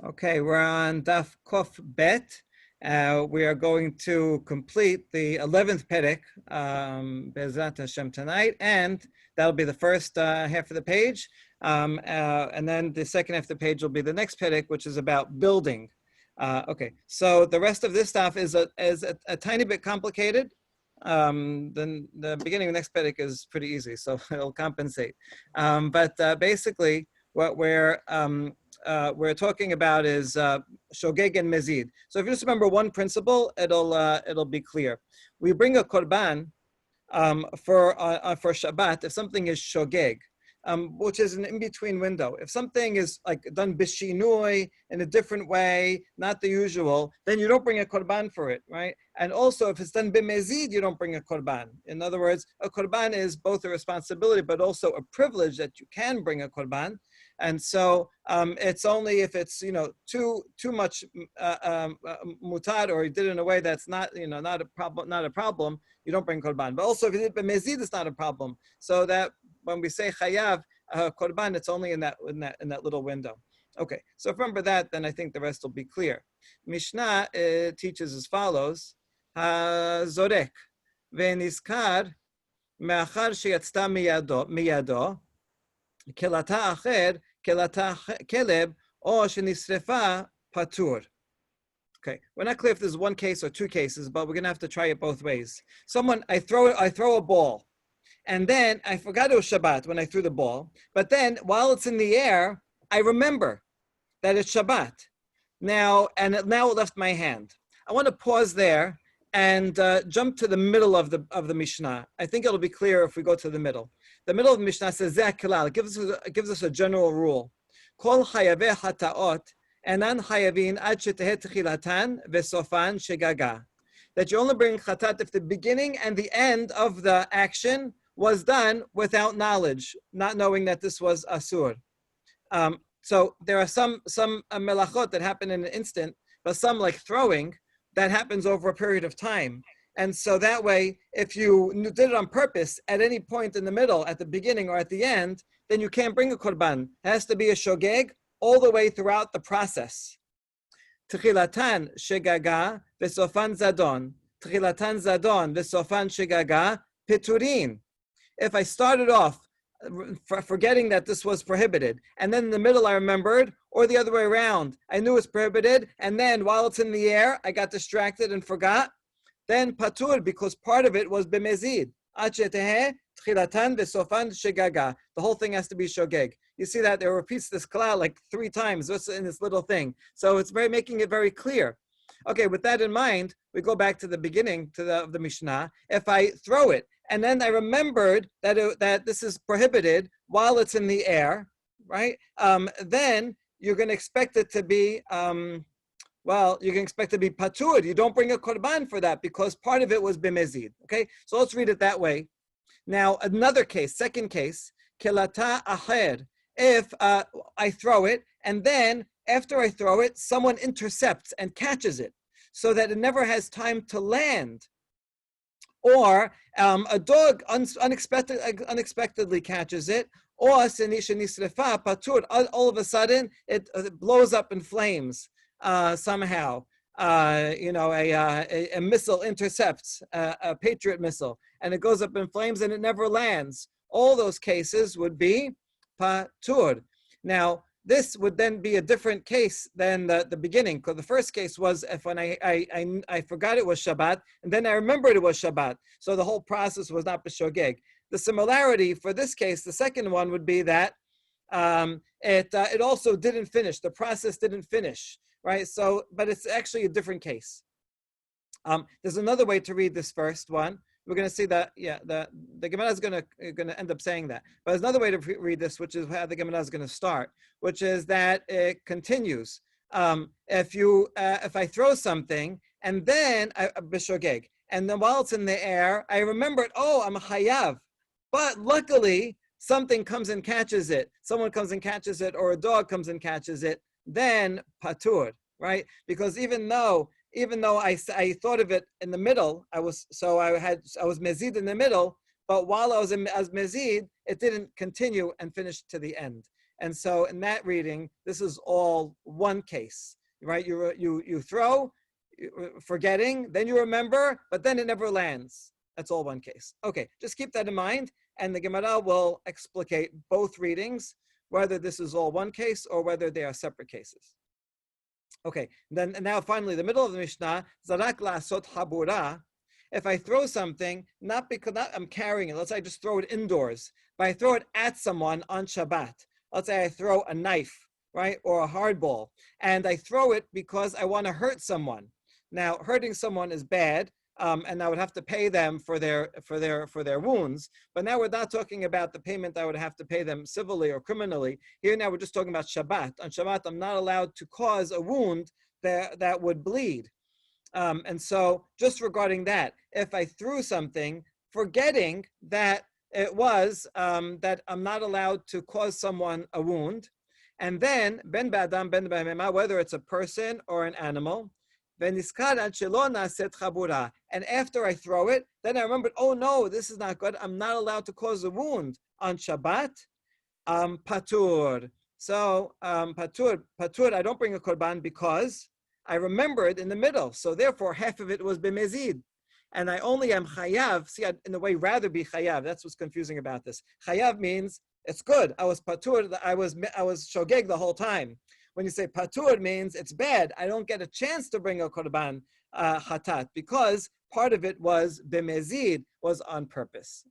Okay, we're on Daf Kof Bet. We are going to complete the 11th Perek, Be'ezrat Hashem tonight, and that'll be the first half of the page. And then the second half of the page will be the next Perek, which is about building. Okay, so the rest of this stuff is a tiny bit complicated. Then the beginning of the next Perek is pretty easy, so it'll compensate. But basically, what we're talking about is shogeg and mezid. So if you just remember one principle, it'll be clear. We bring a korban for Shabbat if something is shogeg, which is an in-between window. If something is like done bishinui in a different way, not the usual, then you don't bring a korban for it, right? And also, if it's done bimezid, you don't bring a korban. In other words, a korban is both a responsibility, but also a privilege that you can bring a korban. And so it's only if it's too much mutad, or you did it in a way that's not not a problem, you don't bring korban. But also if you did it b'mezid, it's not a problem. So that when we say chayav korban, it's only in that little window. Okay, so remember that, then I think the rest will be clear. Mishnah teaches as follows: Zorek ve'nizkar me'achar sheyatzta miyado kelata acher kelata keleb or shenisrefa patur. Okay, we're not clear if there's one case or two cases, but we're gonna have to try it both ways. I throw a ball, and then I forgot it was Shabbat when I threw the ball. But then while it's in the air, I remember that it's Shabbat. Now it left my hand. I want to pause there and jump to the middle of the Mishnah. I think it'll be clear if we go to the middle. The middle of the Mishnah says Zeh Kilal. It gives us a general rule. Kol chayaveh hataot enan chayavin ad sheteheh techilatan vesofan shegaga. That you only bring chatat if the beginning and the end of the action was done without knowledge, not knowing that this was asur. So there are some melachot that happen in an instant, but some, like throwing, that happens over a period of time. And so that way, if you did it on purpose at any point in the middle, at the beginning or at the end, then you can't bring a korban. It has to be a shogeg all the way throughout the process. Techilatan shegaga vesofan zadon. Techilatan zadon vesofan shegaga piturin. If I started off forgetting that this was prohibited, and then in the middle I remembered, or the other way around, I knew it's prohibited, and then while it's in the air, I got distracted and forgot, then patur, because part of it was b'mezid. The whole thing has to be shogeg. You see that it repeats this klal like 3 times just in this little thing. So it's making it very clear. Okay, with that in mind, we go back to the beginning of the Mishnah. If I throw it, and then I remembered that this is prohibited while it's in the air, right? Then you're going to expect it to be, you can expect it to be patur. You don't bring a korban for that because part of it was bimezid. Okay, so let's read it that way. Now, another case, second case, kelata acher. If I throw it, and then after I throw it, someone intercepts and catches it so that it never has time to land. Or a dog unexpectedly catches it, or patur, all of a sudden it blows up in flames somehow. A missile intercepts a Patriot missile, and it goes up in flames and it never lands. All those cases would be patur. Now, this would then be a different case than the beginning, because the first case was if when I forgot it was Shabbat, and then I remembered it was Shabbat. So the whole process was not b'shogeg. The similarity for this case, the second one, would be that it also didn't finish. The process didn't finish, right? So, but it's actually a different case. There's another way to read this first one. We're going to see that, the Gemara is going to end up saying that. But there's another way to read this, which is how the Gemara is going to start, which is that it continues. If I throw something and then b'shogeg, and then while it's in the air, I remembered, I'm a chayav, but luckily something comes and catches it. Someone comes and catches it, or a dog comes and catches it, then patur, right? Because even though I thought of it in the middle, I was mezid in the middle, but while I was mezid, it didn't continue and finish to the end. And so in that reading, this is all one case, right? You throw, forgetting, then you remember, but then it never lands. That's all one case. Okay, just keep that in mind, and the Gemara will explicate both readings, whether this is all one case or whether they are separate cases. Okay, then and now finally, the middle of the Mishnah, Zarak la'asot habura. If I throw something, not because I'm carrying it, let's say I just throw it indoors, but I throw it at someone on Shabbat. Let's say I throw a knife, right, or a hard ball, and I throw it because I want to hurt someone. Now, hurting someone is bad, and I would have to pay them for their wounds. But now we're not talking about the payment I would have to pay them civilly or criminally. Here now we're just talking about Shabbat. On Shabbat, I'm not allowed to cause a wound that would bleed. And so just regarding that, if I threw something, forgetting that it was that I'm not allowed to cause someone a wound, and then ben ba'adam ben ba'mema, whether it's a person or an animal, and after I throw it, then I remembered, oh no, this is not good. I'm not allowed to cause a wound on Shabbat. Patur. So patur, I don't bring a korban because I remembered in the middle. So therefore, half of it was b'mezid. And I only am chayav. See, I'd in a way rather be chayav. That's what's confusing about this. Chayav means it's good. I was patur. I was shogeg the whole time. When you say patur, it means it's bad. I don't get a chance to bring a korban hatat because part of it was b'mezid, was on purpose.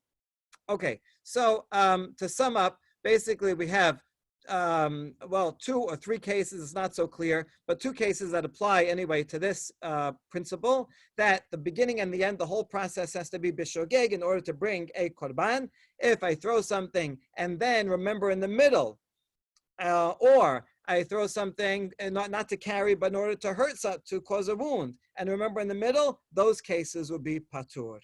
Okay, so to sum up, basically we have well, 2 or 3 cases, it's not so clear, but 2 cases that apply anyway to this principle, that the beginning and the end, the whole process has to be bishogeg in order to bring a korban. If I throw something and then remember in the middle, or I throw something and not to carry, but in order to hurt, to cause a wound, and remember in the middle, those cases would be patur.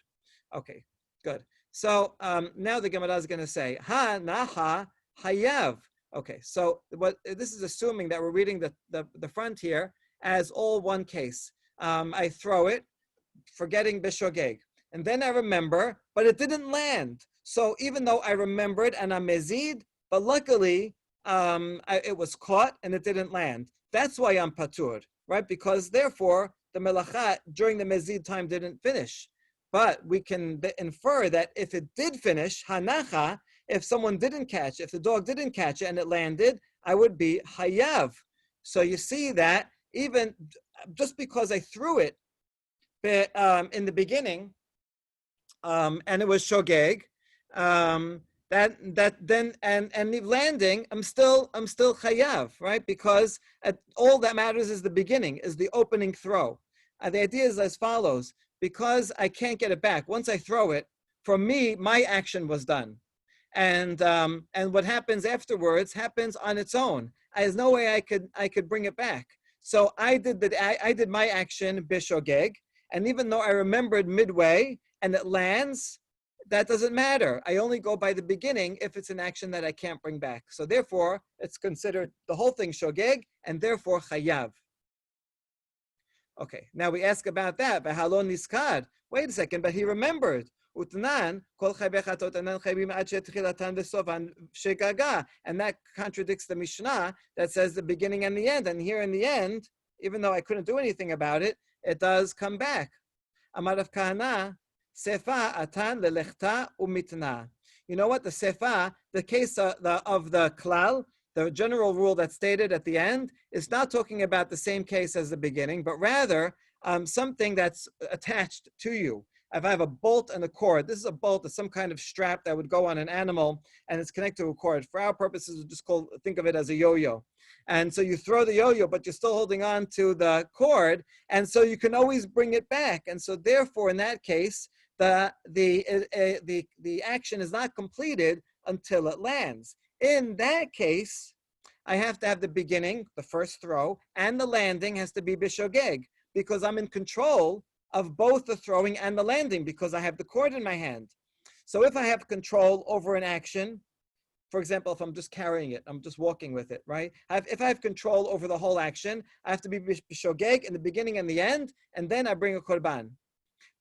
Okay, good. So now the Gemara is going to say, ha naha hayav. Okay, so what this is assuming that we're reading the front here as all one case. I throw it, forgetting bishogeg, and then I remember, but it didn't land. So even though I remembered and I'm mezid, but luckily it was caught and it didn't land. That's why I'm patur, right? Because therefore the melacha during the mezid time didn't finish. But we can infer that if it did finish, hanacha, if someone didn't catch, if the dog didn't catch it and it landed, I would be hayav. So you see that even just because I threw it in the beginning, and it was shogeg, that then and the landing, I'm still chayav, right? Because all that matters is the beginning, is the opening throw. The idea is as follows: because I can't get it back once I throw it, for me, my action was done. And what happens afterwards happens on its own. There's no way I could bring it back. So I did my action bishogeg, and even though I remembered midway and it lands, that doesn't matter. I only go by the beginning if it's an action that I can't bring back. So therefore, it's considered the whole thing shogeg, and therefore chayav. Okay, now we ask about that. Halon niskad. Wait a second, but he remembered. And that contradicts the Mishnah that says the beginning and the end. And here in the end, even though I couldn't do anything about it, it does come back. Amar Rav Kahana, sefa atan lelechta umitna. You know what? The sefa, the case of the klal, the general rule that's stated at the end, is not talking about the same case as the beginning, but rather something that's attached to you. If I have a bolt and a cord, this is a bolt, it's some kind of strap that would go on an animal, and it's connected to a cord. For our purposes, we just think of it as a yo-yo. And so you throw the yo-yo, but you're still holding on to the cord, and so you can always bring it back. And so therefore, in that case, the action is not completed until it lands. In that case, I have to have the beginning, the first throw, and the landing has to be bishogeg, because I'm in control of both the throwing and the landing because I have the cord in my hand. So if I have control over an action, for example, if I'm just carrying it, I'm just walking with it, right? If I have control over the whole action, I have to be bishogeg in the beginning and the end, and then I bring a korban.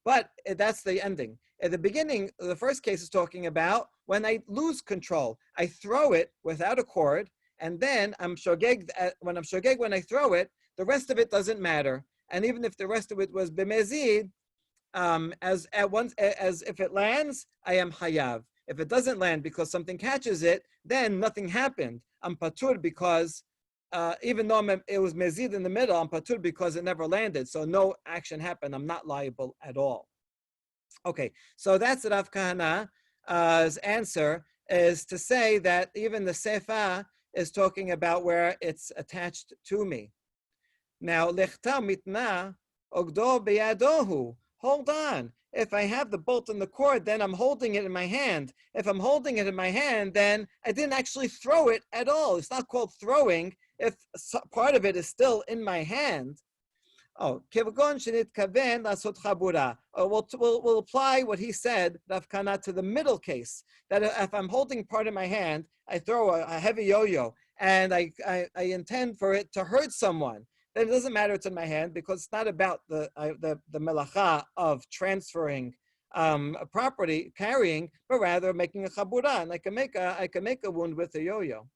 But that's the ending. At the beginning, the first case is talking about when I lose control. I throw it without a cord, and then I'm shogeg when I throw it, the rest of it doesn't matter. And even if the rest of it was b'mezid, as if it lands, I am hayav. If it doesn't land because something catches it, then nothing happened. I'm patur because even though it was mezid in the middle, I'm patur because it never landed. So no action happened. I'm not liable at all. Okay, so that's Rav Kahana's answer, is to say that even the sefa is talking about where it's attached to me. Now, lechta mitna ogdo beyadohu. Hold on. If I have the bolt and the cord, then I'm holding it in my hand. If I'm holding it in my hand, then I didn't actually throw it at all. It's not called throwing if part of it is still in my hand. Oh, kevagon shenit kaven lasot chabura. We'll apply what he said, Rav Kana, to the middle case. That if I'm holding part of my hand, I throw a heavy yo-yo, and I intend for it to hurt someone. Then it doesn't matter it's in my hand, because it's not about the melacha of transferring a property, carrying, but rather making a chabura, and I can make a wound with a yo-yo.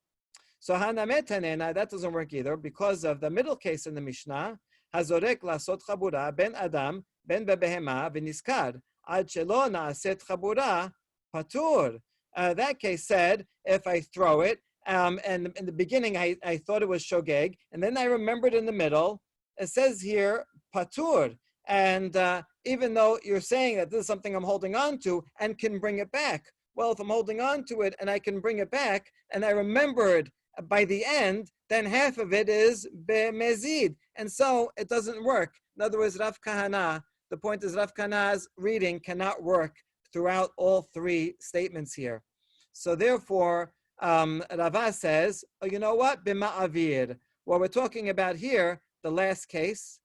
So hanametanena, that doesn't work either, because of the middle case in the Mishnah. Hazorek lasot chabura ben adam ben bebehema v'niskad ad shelo naaset chabura patur. That case said, if I throw it, and in the beginning I thought it was shogeg, and then I remembered in the middle, it says here patur. And even though you're saying that this is something I'm holding on to and can bring it back, well, if I'm holding on to it and I can bring it back, and I remembered by the end, then half of it is be'mezid. And so it doesn't work. In other words, Rav Kahana, the point is Rav Kahana's reading cannot work throughout all three statements here. So therefore, Rava says, oh, you know what? B'ma'avir. What we're talking about here, the last case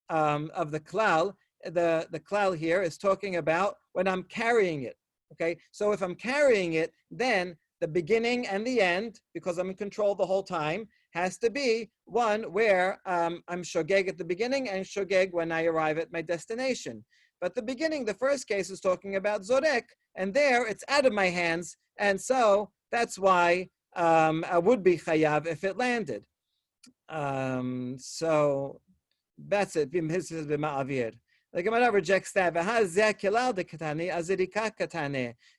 of the klal, the klal here is talking about when I'm carrying it. Okay, so if I'm carrying it, then the beginning and the end, because I'm in control the whole time, has to be one where I'm shogeg at the beginning and shogeg when I arrive at my destination. But the beginning, the first case, is talking about zorek, and there it's out of my hands, and so that's why I would be chayav if it landed. So that's it. The Gemara rejects that.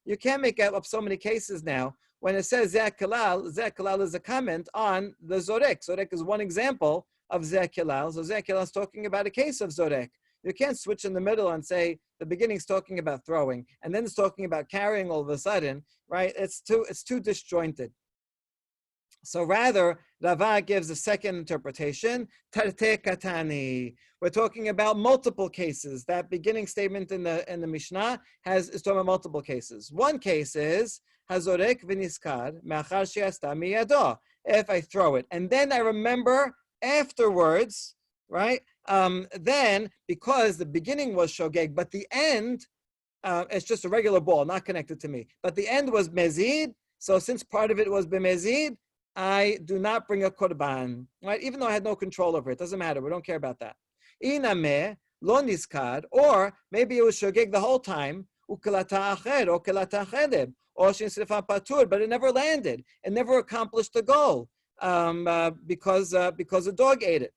You can't make up so many cases now. When it says zeh kalal is a comment on the zorek. Zorek is one example of zeh kalal. So zeh kalal is talking about a case of zorek. You can't switch in the middle and say the beginning's talking about throwing, and then it's talking about carrying all of a sudden, right? It's too disjointed. So rather, Rava gives a second interpretation, tarte katani. We're talking about multiple cases. That beginning statement in the Mishnah is talking about multiple cases. One case is hazorek v'niskad me'achar she'asta miyado. If I throw it and then I remember afterwards, right? Then because the beginning was shogeg, but the end, it's just a regular ball, not connected to me. But the end was mezid. So since part of it was b'mezid, I do not bring a korban, right? Even though I had no control over it, doesn't matter. We don't care about that. Inameh lo niskad, or maybe it was shogeg the whole time, ukelata ached or kelata achedeb, or shinsrifa patur, but it never landed. It never accomplished the goal because a dog ate it.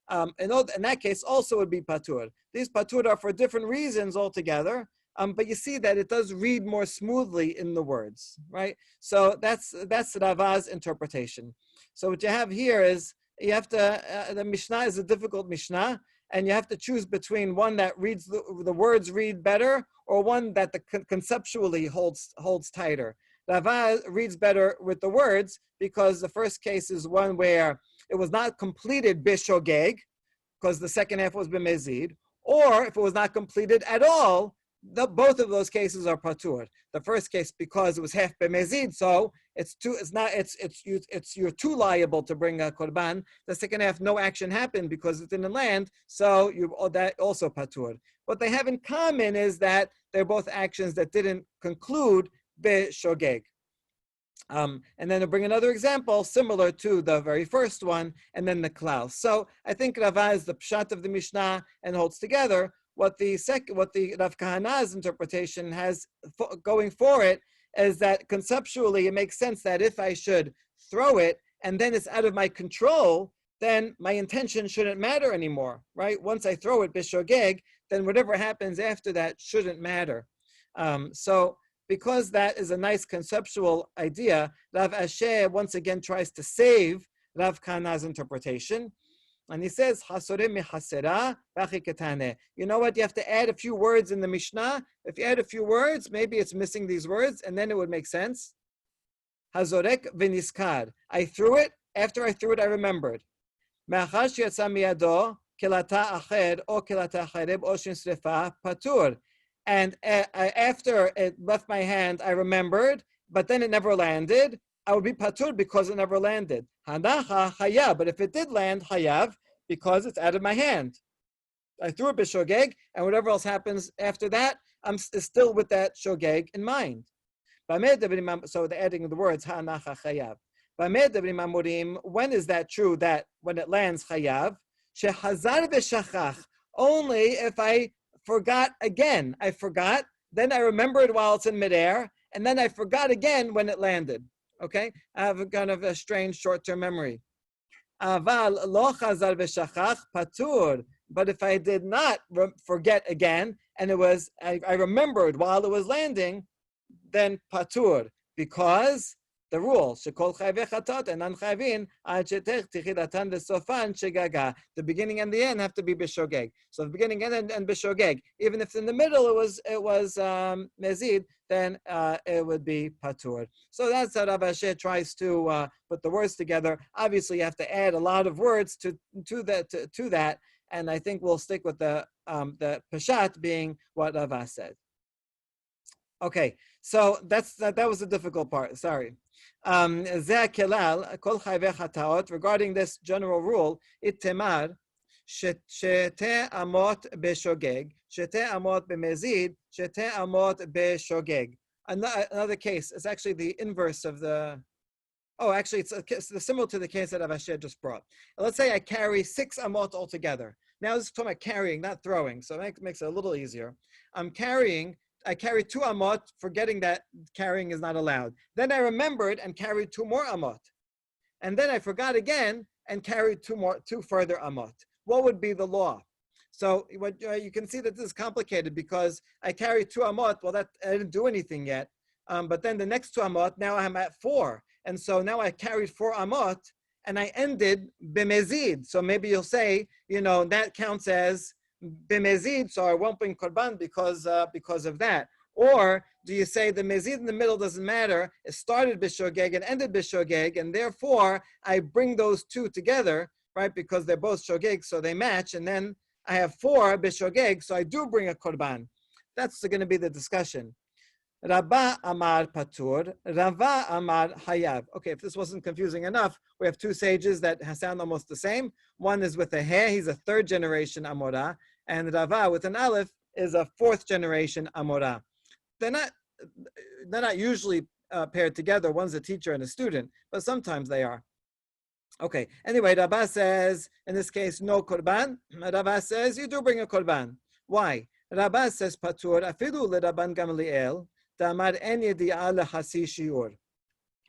In that case, also would be patur. These patur are for different reasons altogether. But you see that it does read more smoothly in the words, right? So that's Rava's interpretation. So what you have here is you have to, the Mishnah is a difficult Mishnah, and you have to choose between one that reads the words read better, or one that conceptually holds tighter. Rava reads better with the words because the first case is one where it was not completed bishogeg, because the second half was b'mezid, or if it was not completed at all, both of those cases are patur. The first case because it was half b'mezid, so you're too liable to bring a korban. The second half, no action happened because it didn't land, so that also patur. What they have in common is that they're both actions that didn't conclude b'shogeg. And then I'll bring another example similar to the very first one, and then the klal. So I think Rava is the pshat of the Mishnah and holds together. What the Rav Kahana's interpretation has going for it is that conceptually it makes sense that if I should throw it and then it's out of my control, then my intention shouldn't matter anymore, right? Once I throw it bishogeg, then whatever happens after that shouldn't matter. So because that is a nice conceptual idea, Rav Asher once again tries to save Rav Kana's interpretation. And he says, you know what? You have to add a few words in the Mishnah. If you add a few words, maybe it's missing these words, and then it would make sense. Hazorek v'niskad. I threw it. After I threw it, I remembered. And after it left my hand, I remembered, but then it never landed. I would be patur because it never landed. Hanacha hayav, but if it did land, hayav, because it's out of my hand. I threw it b'shogeg, and whatever else happens after that, I'm still with that shogeg in mind. So the adding of the words, hanacha chayav. When is that true, that when it lands chayav? Shehazar v'shachach, only if I forgot again. I forgot, then I remembered while it's in midair, and then I forgot again when it landed. Okay? I have a kind of a strange short-term memory. Aval lo chazar v'shachach patur. But if I did not forget again, and it was, I remembered while it was landing, then patur, because the rule, shekol chayvei chatot enan chayvin ad shetech tichilatan v'sofan shegaga. The beginning and the end have to be b'shogeg. So the beginning and b'shogeg. Even if in the middle it was mezid, then it would be patur. So that's how Rav Asher tries to put the words together. Obviously, you have to add a lot of words to that, and I think we'll stick with the peshat being what Rava said. Okay, so that was the difficult part. Sorry. Regarding this general rule, itemar shete amot beshogeg, shete amot bemezid, shete amot beshogeg. Another case is actually the inverse of the. Oh, actually, it's similar to the case that Rav Asher just brought. Let's say I carry 6 amot altogether. Now this is talking about carrying, not throwing, so it makes it a little easier. I carried 2 amot, forgetting that carrying is not allowed. Then I remembered and carried 2 more amot. And then I forgot again and carried 2 further amot. What would be the law? So you can see that this is complicated because I carried 2 amot. Well, I didn't do anything yet. But then the next 2 amot, now I'm at 4. And so now I carried 4 amot and I ended b'mezid. So maybe you'll say, that counts as b'mezid, so I won't bring korban because of that. Or do you say the mezid in the middle doesn't matter? It started b'shogeg and ended b'shogeg, and therefore I bring those 2 together, right? Because they're both shogeg, so they match, and then I have 4 b'shogeg, so I do bring a korban. That's going to be the discussion. Rabba amar patur, Rava amar hayav. Okay, if this wasn't confusing enough, we have 2 sages that sound almost the same. One is with a he, he's a 3rd generation amora, and Rava with an aleph is a 4th generation amora. They're not usually paired together. One's a teacher and a student, but sometimes they are. Okay. Anyway, Rabba says in this case no korban. Rava says you do bring a korban. Why? Rabba says patur afilu leRabban Gamliel.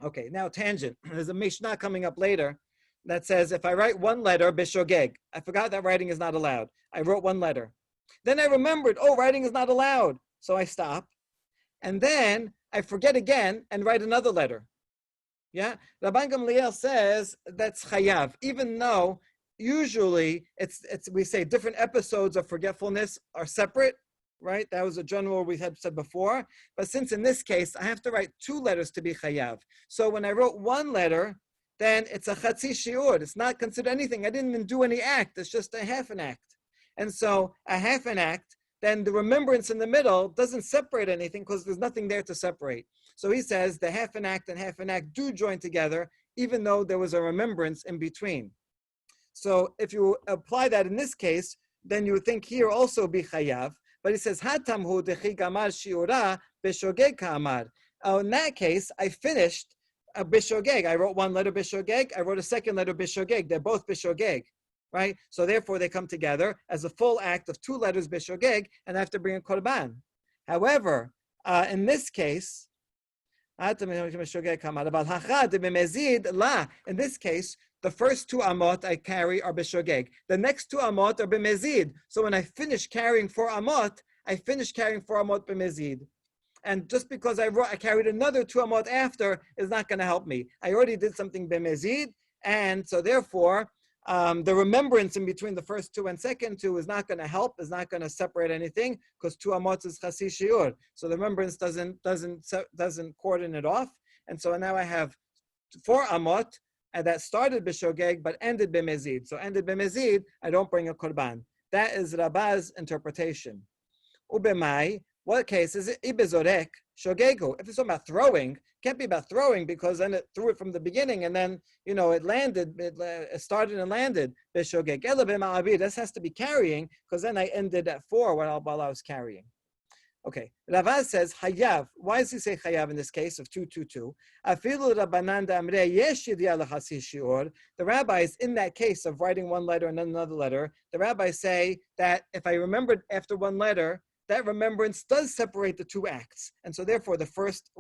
Okay, now tangent. There's a Mishnah coming up later that says if I write 1 letter, bishogeg, I forgot that writing is not allowed. I wrote 1 letter. Then I remembered, writing is not allowed. So I stop. And then I forget again and write another letter. Yeah? Rabban Gamliel says that's chayav, even though usually we say different episodes of forgetfulness are separate. Right? That was a general we had said before. But since in this case, I have to write 2 letters to be chayav. So when I wrote 1 letter, then it's a chatzi shiur. It's not considered anything. I didn't even do any act. It's just a half an act. And so a half an act, then the remembrance in the middle doesn't separate anything because there's nothing there to separate. So he says the half an act and half an act do join together, even though there was a remembrance in between. So if you apply that in this case, then you would think here also be chayav. But he says, Hatamhu dechi gamar shiura b'shogeg ka'amar. In that case, I finished b'shogeg. I wrote 1 letter b'shogeg. I wrote a 2nd letter b'shogeg. They're both b'shogeg, right? So therefore, they come together as a full act of 2 letters b'shogeg, and I have to bring a korban. However, in this case, In this case, the first two amot I carry are b'shogeg. The next two amot are b'mezid. So when I finish carrying 4 amot, I finish carrying 4 amot b'mezid. And just because I carried another 2 amot after is not going to help me. I already did something b'mezid, and so therefore, the remembrance in between the first two and second two is not going to help, is not going to separate anything, because 2 amot is chasi shiur. So the remembrance doesn't cordon it off, and so now I have 4 amot, and that started b'shogeg but ended b'mezid. So ended b'mezid, I don't bring a korban. That is Rabba's interpretation. Ubemai, what case is it? Ibezorek shogego. If it's talking about throwing, can't be about throwing because then it threw it from the beginning and then it landed. It started and landed. Beshogeg. This has to be carrying because then I ended at 4 while I was carrying. Okay, Rava says hayav. Why does he say hayav in this case of 222? The rabbis in that case of writing one letter and then another letter, the rabbis say that if I remembered after one letter, that remembrance does separate the 2 acts. And so therefore the first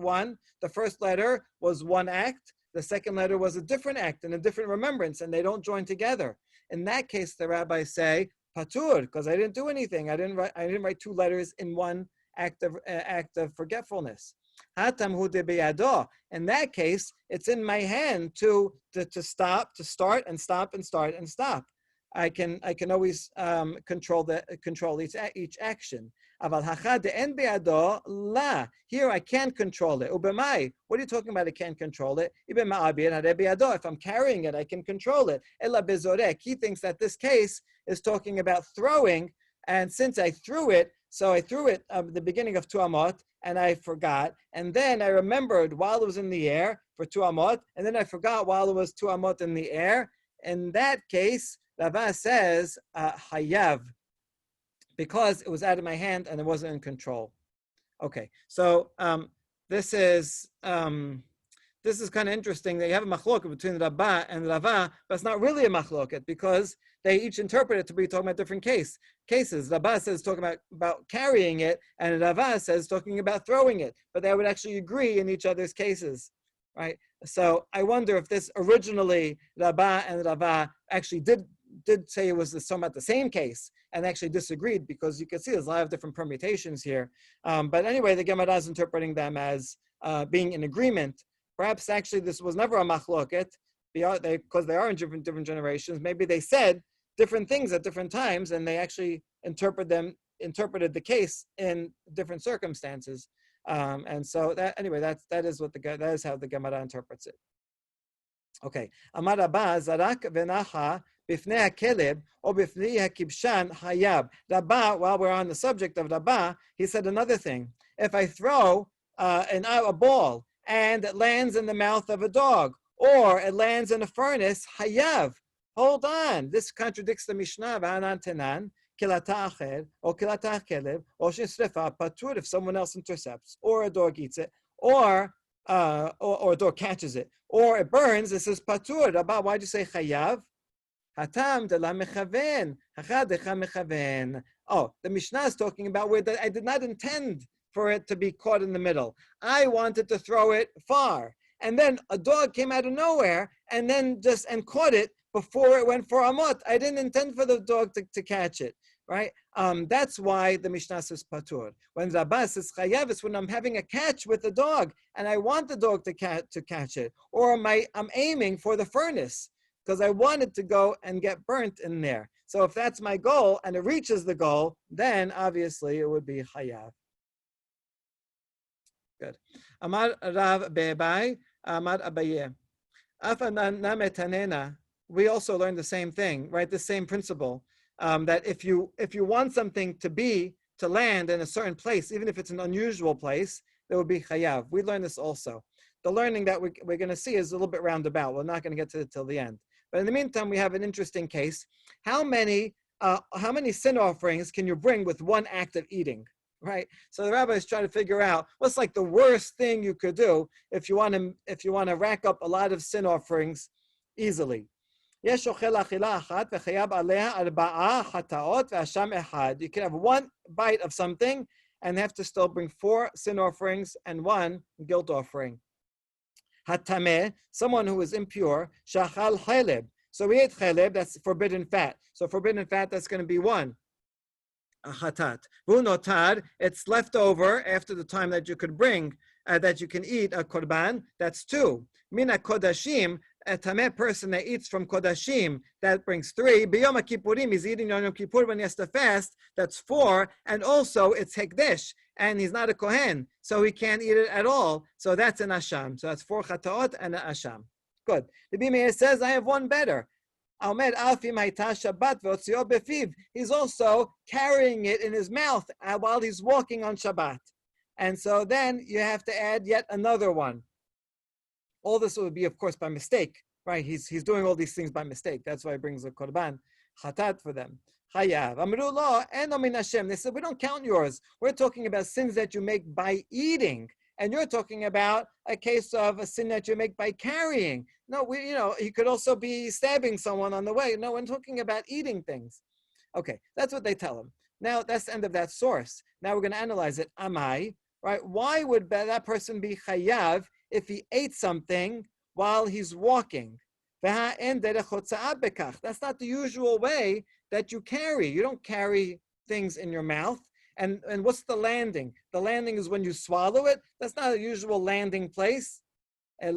letter was one act, the second letter was a different act and a different remembrance, and they don't join together. In that case, the rabbis say, patur, because I didn't do anything. I didn't write 2 letters in one act of forgetfulness. Hatam hu de beyado. In that case, it's in my hand to stop, to start and stop and start and stop. I can always control each action. Aval hachad de'en be'ado la. Here I can't control it. Ubemai. What are you talking about? I can't control it. If I'm carrying it, I can control it. Ela bezorek. He thinks that this case is talking about throwing, and since I threw it, so I threw it at the beginning of 2 amot, and I forgot, and then I remembered while it was in the air for 2 amot, and then I forgot while it was 2 amot in the air. In that case, Rava says hayav, because it was out of my hand and it wasn't in control. Okay, so this is kind of interesting that you have a machloket between Rabba and Rava, but it's not really a machloket because they each interpret it to be talking about different cases. Rabba says talking about carrying it, and Rava says talking about throwing it, but they would actually agree in each other's cases, right? So I wonder if this originally Rabba and Rava actually did say it was talking about the same case and actually disagreed, because you can see there's a lot of different permutations here. But anyway, the Gemara is interpreting them as being in agreement. Perhaps actually this was never a machloket, because they are in different generations. Maybe they said different things at different times, and they actually interpreted the case in different circumstances. And so that is how the Gemara interprets it. Okay. Amar Rabba zarak venacha bifnei hakeleb or bifnei hakibshan hayab. Rabba, while we're on the subject of Rabba, he said another thing. If I throw a ball and it lands in the mouth of a dog, or it lands in a furnace, hayav. Hold on. This contradicts the Mishnah. V'anan tenan kilata acher or kilata keleb or shesrefa patur if someone else intercepts, or a dog eats it, or a dog catches it, or it burns. It says patur. Rabba, why'd you say chayav? Hatam de la mechaven. Hachad decha mechaven. Oh, the Mishnah is talking about where I did not intend for it to be caught in the middle. I wanted to throw it far, and then a dog came out of nowhere and caught it before it went 4 amot. I didn't intend for the dog to catch it, right? That's why the Mishnah says patur. When Rabba says chayav, it's when I'm having a catch with the dog and I want the dog to catch it, or I'm aiming for the furnace because I wanted to go and get burnt in there. So if that's my goal and it reaches the goal, then obviously it would be chayav. Good. Amar Rav Be'bai, Amar Abaye. Afanan nametanena. We also learned the same thing, right? The same principle, that if you want something to land in a certain place, even if it's an unusual place, there would be chayav. We learned this also. The learning that we're going to see is a little bit roundabout. We're not going to get to it till the end. But in the meantime, we have an interesting case. How many sin offerings can you bring with one act of eating? Right. So the rabbi is trying to figure out what's like the worst thing you could do if you want to rack up a lot of sin offerings easily. You can have one bite of something and have to still bring 4 sin offerings and 1 guilt offering. Hatameh, someone who is impure, shachal cheleb. So we ate cheleb, that's forbidden fat. So forbidden fat, that's going to be one. A chatat. V'unotar, it's left over after the time that you could bring, that you can eat a korban, that's two. Mina kodashim, a tameh person that eats from kodashim, that brings three. B'yom kippurim, he's eating on Yom Kippur when he has to fast, that's four. And also it's hekdesh, and he's not a kohen, so he can't eat it at all. So that's an asham. So that's four chataot and an asham. Good. The Meir says, I have one better. He's also carrying it in his mouth while he's walking on Shabbat. And so then you have to add yet another one. All this would be, of course, by mistake, right? He's doing all these things by mistake. That's why he brings a korban, chatat for them. Chayav. Amru lo eno min Hashem. They said, we don't count yours. We're talking about sins that you make by eating. And you're talking about a case of a sin that you make by carrying. No, he could also be stabbing someone on the way. No, we're talking about eating things. Okay, that's what they tell him. Now, that's the end of that source. Now we're going to analyze it. Amai, right? Why would that person be chayav if he ate something while he's walking? That's not the usual way that you carry. You don't carry things in your mouth. And what's the landing? The landing is when you swallow it. That's not a usual landing place. But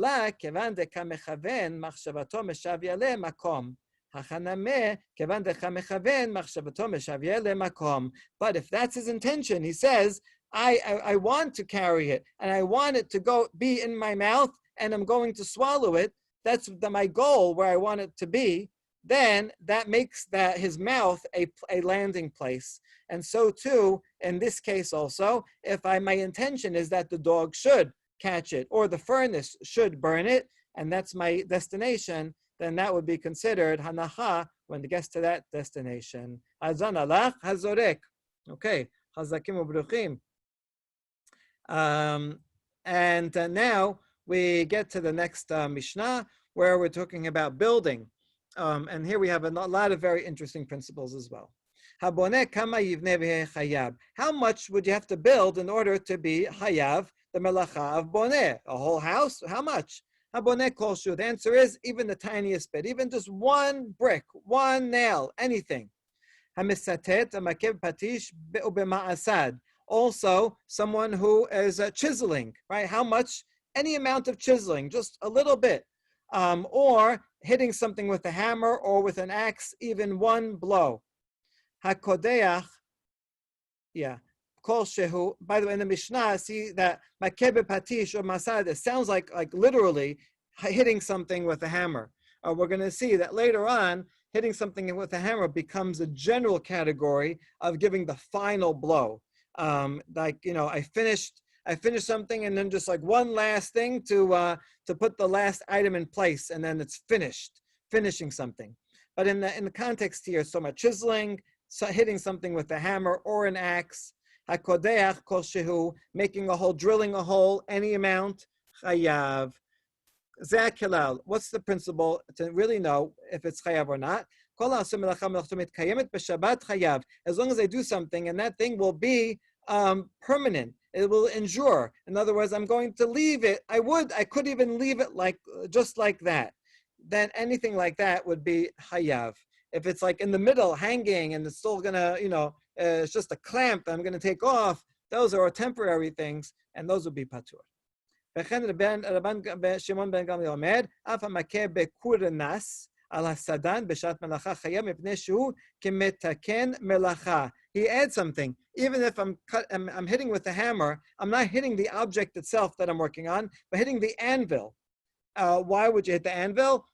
if that's his intention, he says, I want to carry it, and I want it to be in my mouth, and I'm going to swallow it. That's my goal, where I want it to be. Then that makes his mouth a landing place. And so too, in this case also, if my intention is that the dog should catch it or the furnace should burn it, and that's my destination, then that would be considered hanacha when it gets to that destination. Hazan alach hazorek. Okay, chazakim ubruchim. And now we get to the next Mishnah, where we're talking about building. And here we have a lot of very interesting principles as well. How much would you have to build in order to be hayav, the melacha of boneh? A whole house? How much? The answer is even the tiniest bit, even just one brick, one nail, anything. Also, someone who is chiseling, right? How much? Any amount of chiseling, just a little bit. Or hitting something with a hammer or with an axe, even one blow. Hakodeach, kol shehu. By the way, in the Mishnah, see that makebe patish or masad, it sounds like literally hitting something with a hammer. We're going to see that later on, hitting something with a hammer becomes a general category of giving the final blow. I finished something, and then just like one last thing to put the last item in place, and then it's finishing something. But in the context here, so much chiseling, hitting something with a hammer or an axe, hakodeach kol shehu, making a hole, drilling a hole, any amount, chayav. Zakilal, what's the principle to really know if it's chayav or not? As long as I do something, and that thing will be permanent. It will endure. In other words, I'm going to leave it. I could even leave it just like that. Then anything like that would be hayav. If it's like in the middle, hanging, and it's still gonna, it's just a clamp that I'm gonna take off, those are temporary things, and those would be patur. He adds something. Even if I'm hitting with the hammer, I'm not hitting the object itself that I'm working on, but hitting the anvil. Why would you hit the anvil?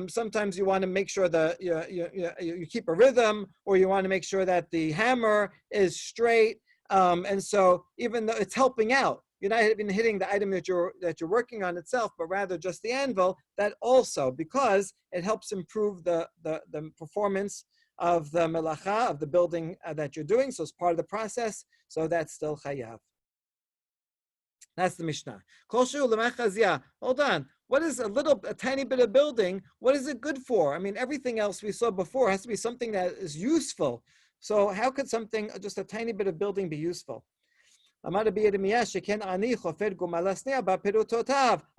Sometimes you want to make sure that you keep a rhythm, or you want to make sure that the hammer is straight. And so even though it's helping out, you're not even hitting the item that you're working on itself, but rather just the anvil. That also, because it helps improve the performance of the melacha, of the building that you're doing. So it's part of the process. So that's still chayav. That's the Mishnah. Hold on. What is a tiny bit of building? What is it good for? I mean, everything else we saw before has to be something that is useful. So how could just a tiny bit of building be useful? A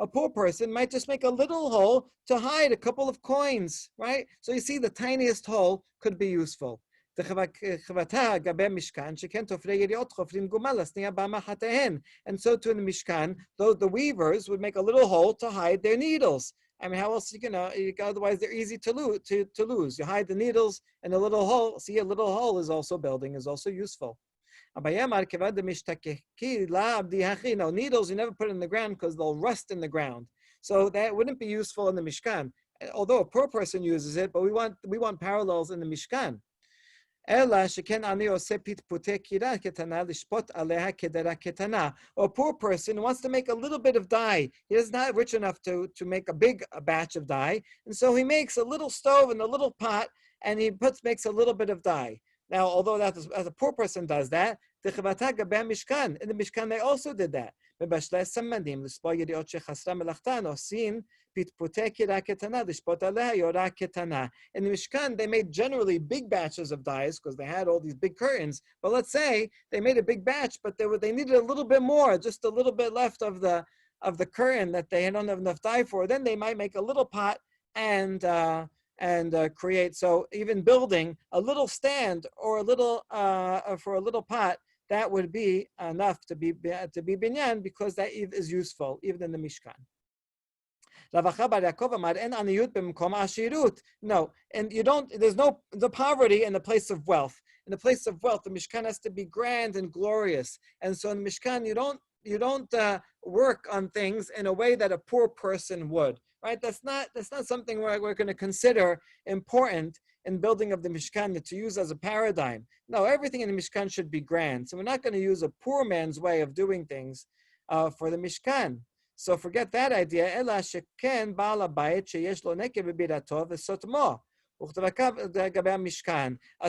poor person might just make a little hole to hide a couple of coins, right? So you see, the tiniest hole could be useful. And so to in the Mishkan, though the weavers would make a little hole to hide their needles. I mean, how else otherwise they're easy to lose. You hide the needles and a little hole. See, a little hole is also building, is also useful. No, needles you never put in the ground because they'll rust in the ground. So that wouldn't be useful in the Mishkan. Although a poor person uses it, but we want parallels in the Mishkan. Or a poor person wants to make a little bit of dye. He is not rich enough to make a big batch of dye, and so he makes a little stove and a little pot, and he makes a little bit of dye. Now, although as a poor person does that, in the Mishkan they also did that. In the Mishkan, they made generally big batches of dyes because they had all these big curtains. But let's say they made a big batch, but they needed a little bit more, just a little bit left of the curtain that they don't have enough dye for. Then they might make a little pot and create. So even building a little stand or a little for a little pot, that would be enough to be binyan, because that is useful even in the Mishkan. No, and there's no the poverty in the place of wealth. In the place of wealth, the Mishkan has to be grand and glorious. And so in the Mishkan, you don't work on things in a way that a poor person would. Right? That's not something we're going to consider important in building of the Mishkan to use as a paradigm. No, everything in the Mishkan should be grand. So we're not going to use a poor man's way of doing things for the Mishkan. So forget that idea.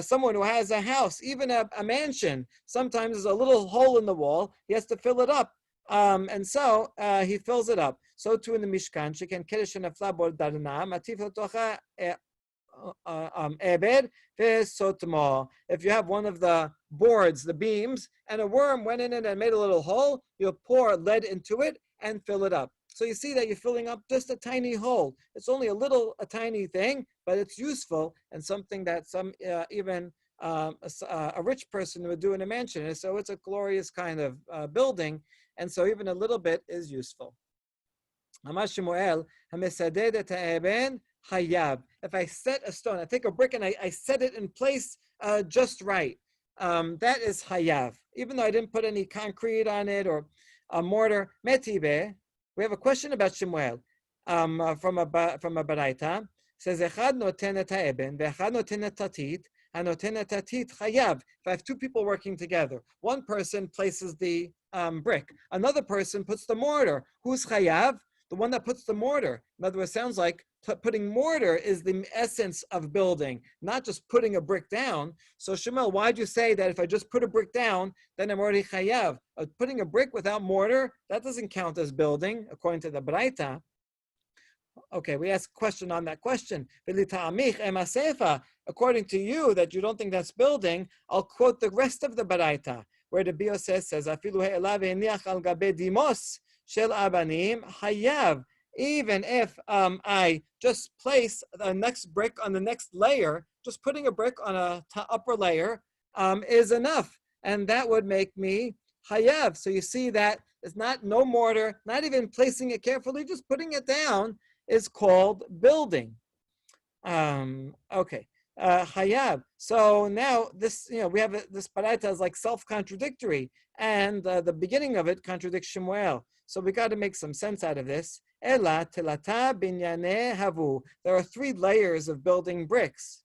Someone who has a house, even a mansion, sometimes there's a little hole in the wall. He has to fill it up. And so he fills it up. So too in the Mishkan, if you have one of the boards, the beams, and a worm went in it and made a little hole, you'll pour lead into it and fill it up. So you see that you're filling up just a tiny hole. It's only a tiny thing, but it's useful and something that even a rich person would do in a mansion. So it's a glorious kind of building, and so even a little bit is useful. If I set a stone, I take a brick and I set it in place just right, that is hayav. Even though I didn't put any concrete on it or a mortar. Metibe, we have a question about Shemuel from a baraita. Says echad noten et ha'eben ve'echad noten et tatit. Hanoten et tatit chayav. If I have two people working together, one person places the brick, another person puts the mortar. Who's chayav? The one that puts the mortar. In other words, sounds like putting mortar is the essence of building, not just putting a brick down. So Shemuel, why'd you say that if I just put a brick down, then I'm already chayav? Putting a brick without mortar, that doesn't count as building, according to the Braita. Okay, we ask a question on that question. According to you, that you don't think that's building, I'll quote the rest of the Braita, where the Bio says, Shel abanim hayav. Even if I just place the next brick on the next layer, just putting a brick on a upper layer is enough, and that would make me hayav. So you see that it's no mortar, not even placing it carefully, just putting it down is called building. Okay. Hayav. So now this, we have this paraita is like self-contradictory, and the beginning of it contradicts Shemuel. So we got to make some sense out of this. Ela telata binyane havu. There are 3 layers of building bricks.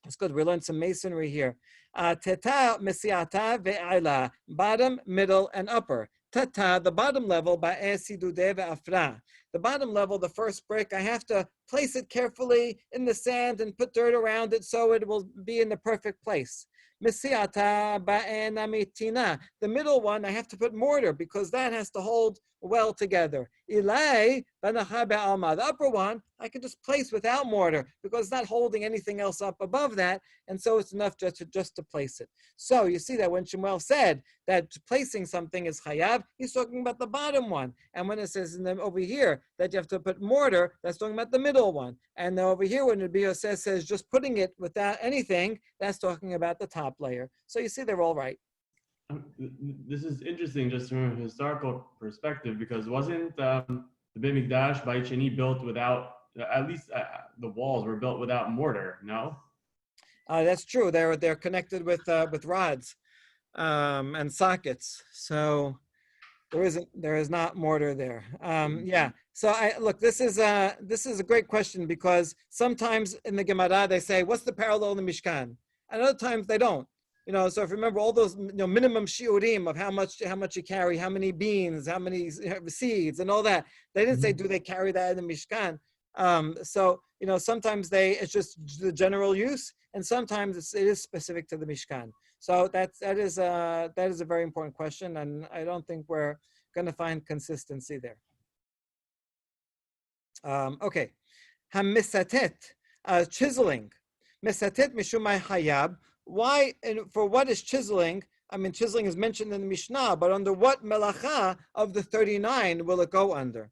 It's good. We learned some masonry here. Teta mesiata ve'ala. Bottom, middle, and upper. Tata, the bottom level, ba'esidude ve'afra. The bottom level, the first brick, I have to place it carefully in the sand and put dirt around it so it will be in the perfect place. Mesiata ba'enamitina. The middle one, I have to put mortar because that has to hold well together. Ilay, the upper one, I can just place without mortar because it's not holding anything else up above that, and so it's enough just to place it. So you see that when Shemuel said that placing something is chayav, he's talking about the bottom one. And when it says over here that you have to put mortar, that's talking about the middle one. And over here when the Biur says just putting it without anything, that's talking about the top layer. So you see they're all right. This is interesting just from a historical perspective, because wasn't the Beit Mikdash Beit Sheni built without, at least the walls were built without mortar, no? That's true. They're connected with rods and sockets. So there is not mortar there. Yeah. So look. This is a great question, because sometimes in the Gemara they say, "What's the parallel in the Mishkan?" And other times they don't. So if you remember all those minimum shiurim of how much you carry, how many beans, how many seeds, and all that, they didn't say do they carry that in the Mishkan. So sometimes it's just the general use, and sometimes it is specific to the Mishkan. So that is a very important question, and I don't think we're going to find consistency there. Okay, hamisatet, chiseling, misatet mishumai hayab. Why and for what is chiseling? I mean, chiseling is mentioned in the Mishnah, but under what melacha of the 39 will it go under?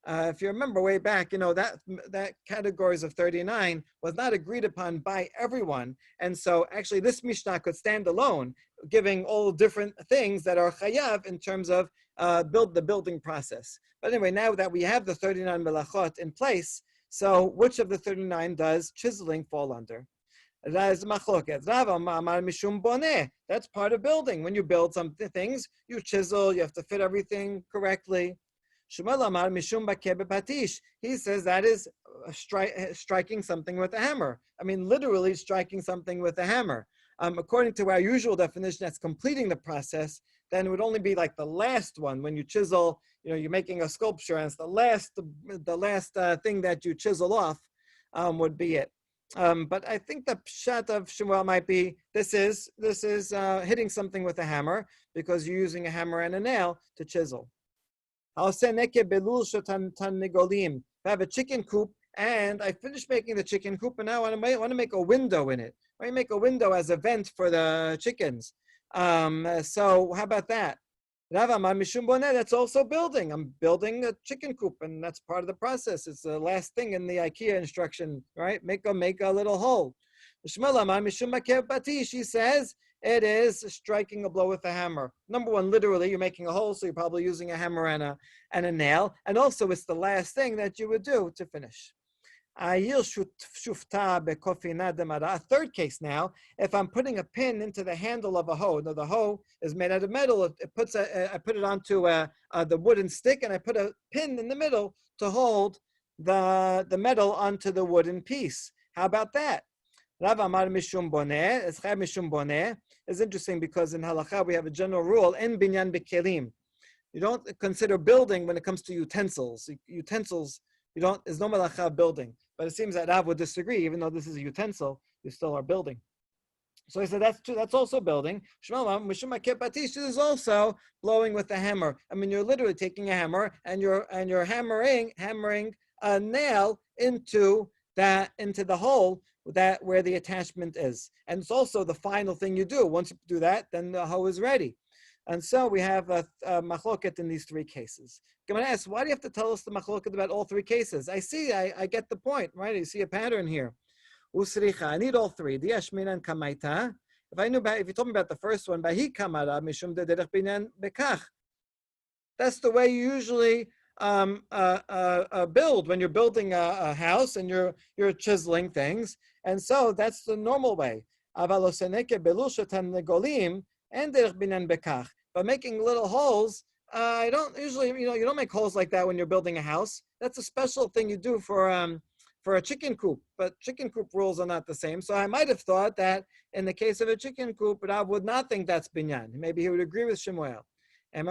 If you remember way back, that categories of 39 was not agreed upon by everyone. And so actually this Mishnah could stand alone, giving all different things that are chayav in terms of the building process. But anyway, now that we have the 39 melachot in place, so which of the 39 does chiseling fall under? That's part of building. When you build some things, you chisel, you have to fit everything correctly. He says that is striking something with a hammer. I mean, literally striking something with a hammer. According to our usual definition, that's completing the process. Then it would only be like the last one. When you chisel, you're making a sculpture, and it's the last thing that you chisel off would be it. But I think the pshat of Shemuel might be this is hitting something with a hammer, because you're using a hammer and a nail to chisel. I have a chicken coop, and I finished making the chicken coop, and now I want to make a window in it. I make a window as a vent for the chickens. So how about that? That's also building. I'm building a chicken coop, and that's part of the process. It's the last thing in the IKEA instruction, right? Make a little hole. She says it is striking a blow with a hammer. Number one, literally, you're making a hole, so you're probably using a hammer and a nail. And also, it's the last thing that you would do to finish. A third case now, if I'm putting a pin into the handle of a hoe. Now the hoe is made out of metal. I put it onto the wooden stick, and I put a pin in the middle to hold the metal onto the wooden piece. How about that? Rav Amar Mishum Boneh, Eschai Mishum Boneh, is interesting because in Halakha we have a general rule, En Binyan Bekelim. You don't consider building when it comes to utensils. Utensils, there's no Malacha building. But it seems that Rav would disagree, even though this is a utensil, you still are building. So he said that's true, that's also building. Mishum Patish is also blowing with a hammer. I mean, you're literally taking a hammer and you're hammering a nail into the hole where the attachment is. And it's also the final thing you do. Once you do that, then the hoe is ready. And so we have a machloket in these three cases. I'm going to ask, why do you have to tell us the machloket about all three cases? I get the point, right? You see a pattern here. Usricha, I need all three. Diashminan kamaita. If you told me about the first one, bahi kamara mishum de derech binyan bekach. That's the way you usually build when you're building a house and you're chiseling things, and so that's the normal way. Avaloseneke belushatan negolim and derech binyan bekach. But making little holes, I don't usually, you don't make holes like that when you're building a house. That's a special thing you do for a chicken coop, but chicken coop rules are not the same. So I might have thought that in the case of a chicken coop, Rav would not think that's binyan. Maybe he would agree with Shemuel. If I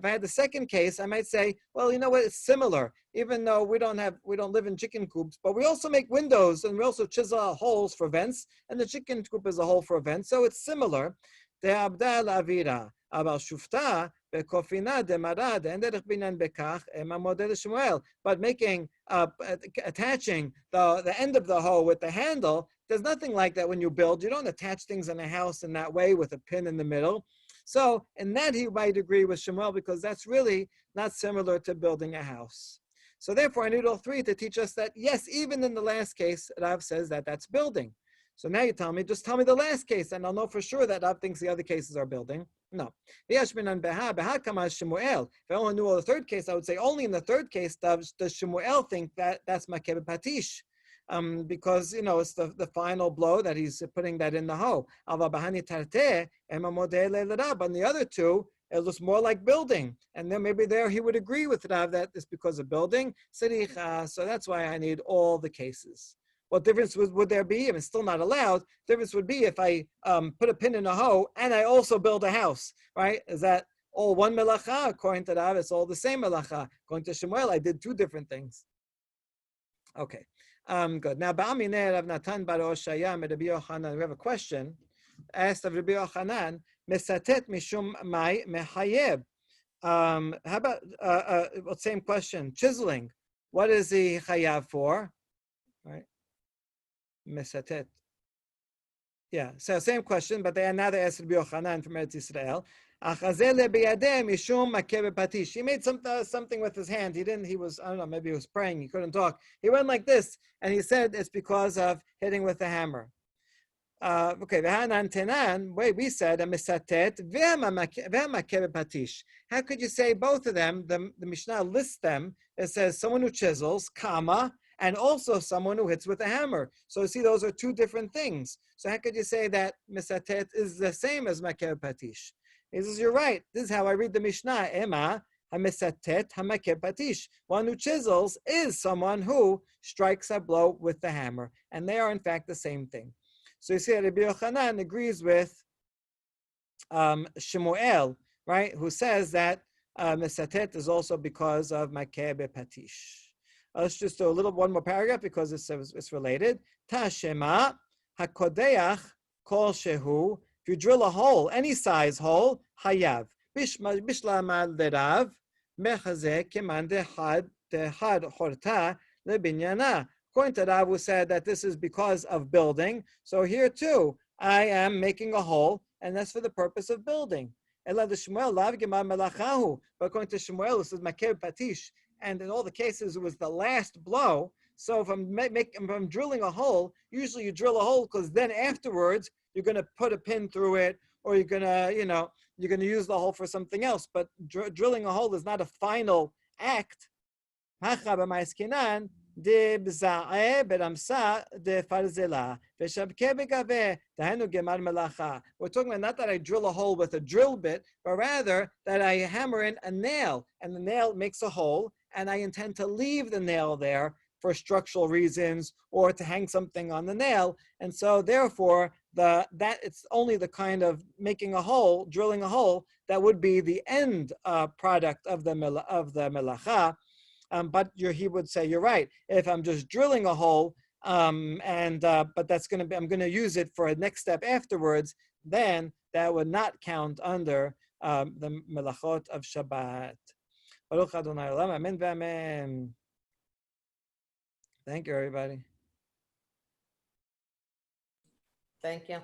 had the second case, I might say, well, you know what, it's similar. Even though we don't live in chicken coops, but we also make windows and we also chisel out holes for vents, and the chicken coop is a hole for a vent, so it's similar. דעבדה לאווירה, אבל שופטה בקופינה דמרה דאין דרך בניין בכך, אמה מודה לשמואל. But making, attaching the end of the hoe with the handle, there's nothing like that when you build. You don't attach things in a house in that way with a pin in the middle. So in that he might agree with Shemuel because that's really not similar to building a house. So therefore I need all three to teach us that yes, even in the last case, Rav says that that's building. So now you tell me, just tell me the last case and I'll know for sure that Rav thinks the other cases are building. No. If I only knew all the third case, I would say only in the third case does Shemuel think that that's makeh patish. Because it's the final blow that he's putting that in the hoe. On the other two, it looks more like building. And then maybe there he would agree with Rav that it's because of building. So that's why I need all the cases. What difference would there be? It's still not allowed. The difference would be if I put a pin in a hoe and I also build a house, right? Is that all one melacha? According to Rav, it's all the same melacha. According to Shemuel, I did two different things. Okay. Good. Now, Ba'aminer Rav Natan bar Oshaya Rabbi Yochanan. We have a question asked of Rabbi Yochanan. Mesatet mishum mai mehayeb. How about same question? Chiseling. What is the chayav for? Right. Mesatet. Yeah. So same question, but they now asked Rabbi Yochanan from Eretz Yisrael. He made something with his hand. He was, I don't know, maybe he was praying, he couldn't talk. He went like this, and he said it's because of hitting with the hammer. Okay, wait, we said how could you say both of them? The Mishnah lists them. It says someone who chisels, comma, and also someone who hits with a hammer. So see, those are two different things. So how could you say that misatet is the same as makeh patish? He says, you're right. This is how I read the Mishnah. Ema hamisatet hamakeh patish. One who chisels is someone who strikes a blow with the hammer. And they are, in fact, the same thing. So you see that Rabbi Yochanan agrees with Shemuel, right, who says that misatet is also because of makeh patish. Let's just do one more paragraph because it's related. Tashema hakodeach kol shehu. If you drill a hole, any size hole, hayav. Bishlamad lerav mechazeh keman dehad horta lebinyana. According to Rav, who said that this is because of building. So here too, I am making a hole, and that's for the purpose of building. But according to Shemuel, this is makeh patish. And in all the cases, it was the last blow. So if I'm drilling a hole, usually you drill a hole because then afterwards you're going to put a pin through it, or you're going to use the hole for something else. But drilling a hole is not a final act. We're talking about not that I drill a hole with a drill bit, but rather that I hammer in a nail, and the nail makes a hole, and I intend to leave the nail there for structural reasons or to hang something on the nail. And so therefore, that it's only the kind of making a hole, drilling a hole, that would be the end product of the melacha. But he would say, you're right. If I'm just drilling a hole, but that's going to be, I'm going to use it for a next step afterwards, then that would not count under the melachot of Shabbat. Baruch Adonai Olam, Amen v'Amen. Thank you, everybody. Thank you.